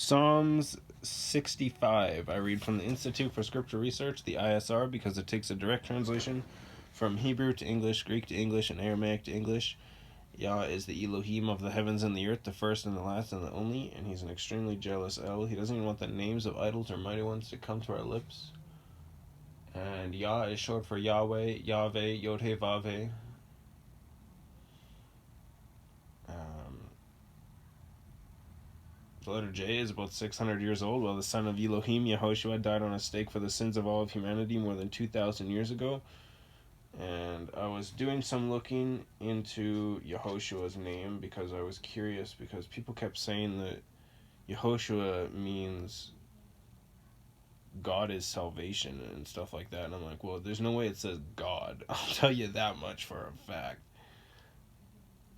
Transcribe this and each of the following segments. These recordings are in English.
Psalms 65. I read from the Institute for Scripture Research, the ISR, because it takes a direct translation from Hebrew to English, Greek to English, and Aramaic to English. Yah is the Elohim of the heavens and the earth, the first and the last and the only, and he's an extremely jealous El. He doesn't even want the names of idols or mighty ones to come to our lips. And Yah is short for YahWeh, YahWeh, Yod-Heh-Vav-Heh. The letter J is about 600 years old, while the son of Elohim, Yehoshua, died on a stake for the sins of all of humanity more than 2,000 years ago. And I was doing some looking into Yehoshua's name because I was curious, because people kept saying that Yehoshua means God is salvation and stuff like that. And I'm like, well, there's no way it says God. I'll tell you that much for a fact.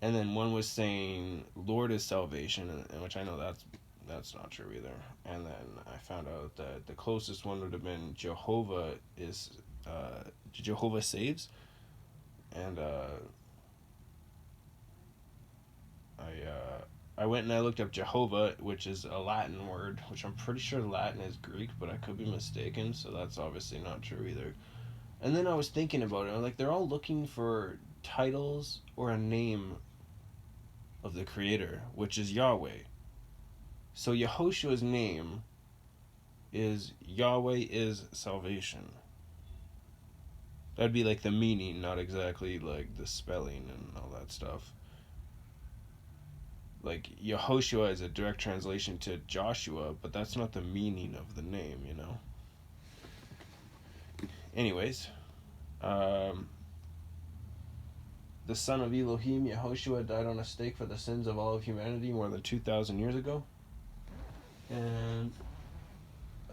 And then one was saying Lord is salvation, and which I know that's not true either. And then I found out that the closest one would have been Jehovah is Jehovah saves. And I went and I looked up Jehovah, which is a Latin word, which I'm pretty sure Latin is Greek, but I could be mistaken, so that's obviously not true either. And then I was thinking about it, I'm like, they're all looking for titles or a name of the Creator, which is YahWeh. So Yehoshua's name is YahWeh is salvation. That'd be like the meaning, not exactly like the spelling and all that stuff. Like Yehoshua is a direct translation to Joshua, but that's not the meaning of the name, you know. Anyways, the son of Elohim, Yehoshua, died on a stake for the sins of all of humanity more than 2,000 years ago. And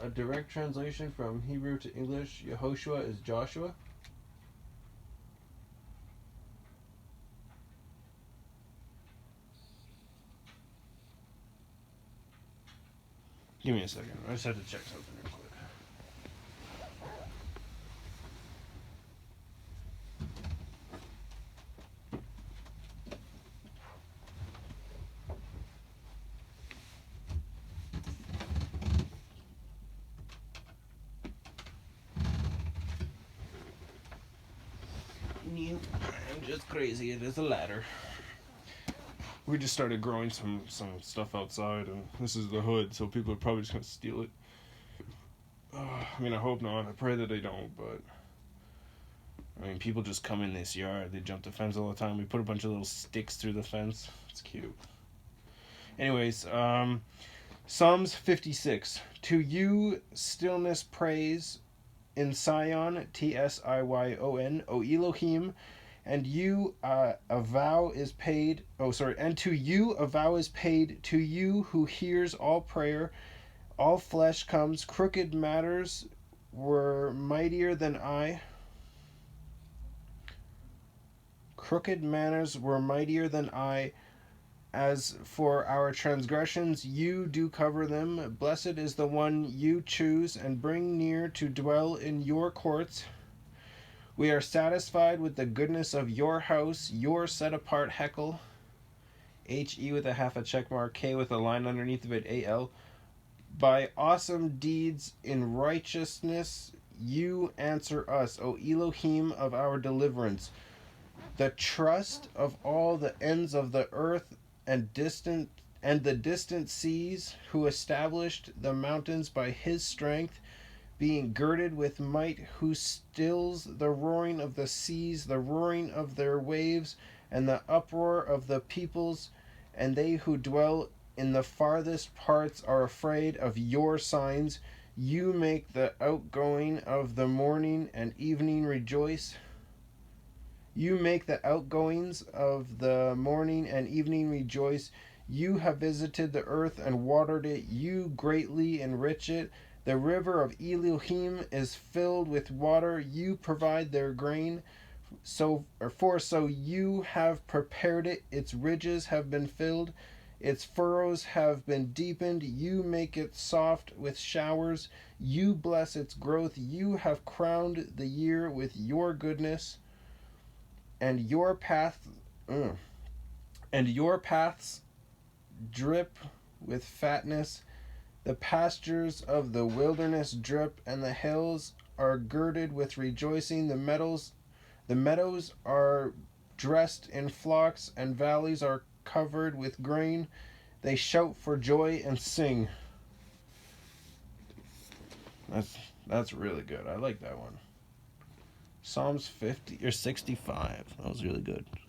a direct translation from Hebrew to English, Yehoshua is Joshua. Give me a second. I just have to check something real quick. I'm just crazy. It is a ladder. We just started growing some stuff outside, and this is the hood, so people are probably just gonna steal it. I mean, I hope not. I pray that they don't, but I mean, people just come in this yard. They jump the fence all the time. We put a bunch of little sticks through the fence. It's cute. Anyways, Psalms 56. To you, stillness praise in Sion, Tsion, O Elohim, and you a vow is paid. And to you a vow is paid. To you who hears all prayer, all flesh comes. Crooked matters were mightier than I. Crooked manners were mightier than I. As for our transgressions, you do cover them. Blessed is the one you choose and bring near to dwell in your courts. We are satisfied with the goodness of your house, your set-apart Hekel. H-E with a half a check mark, K with a line underneath of it, A-L. By awesome deeds in righteousness, you answer us, O Elohim of our deliverance. The trust of all the ends of the earth and the distant seas, who established the mountains by his strength, being girded with might, who stills the roaring of the seas, the roaring of their waves, and the uproar of the peoples, and they who dwell in the farthest parts are afraid of your signs. You make the outgoing of the morning and evening rejoice. You make the outgoings of the morning and evening rejoice. You have visited the earth and watered it. You greatly enrich it. The river of Elohim is filled with water. You provide their grain. So you have prepared it. Its ridges have been filled. Its furrows have been deepened. You make it soft with showers. You bless its growth. You have crowned the year with your goodness. And your paths drip with fatness. The pastures of the wilderness drip, and the hills are girded with rejoicing. The meadows are dressed in flocks, and valleys are covered with grain. They shout for joy and sing. That's really good. I like that one. Psalms 50 or 65. That was really good.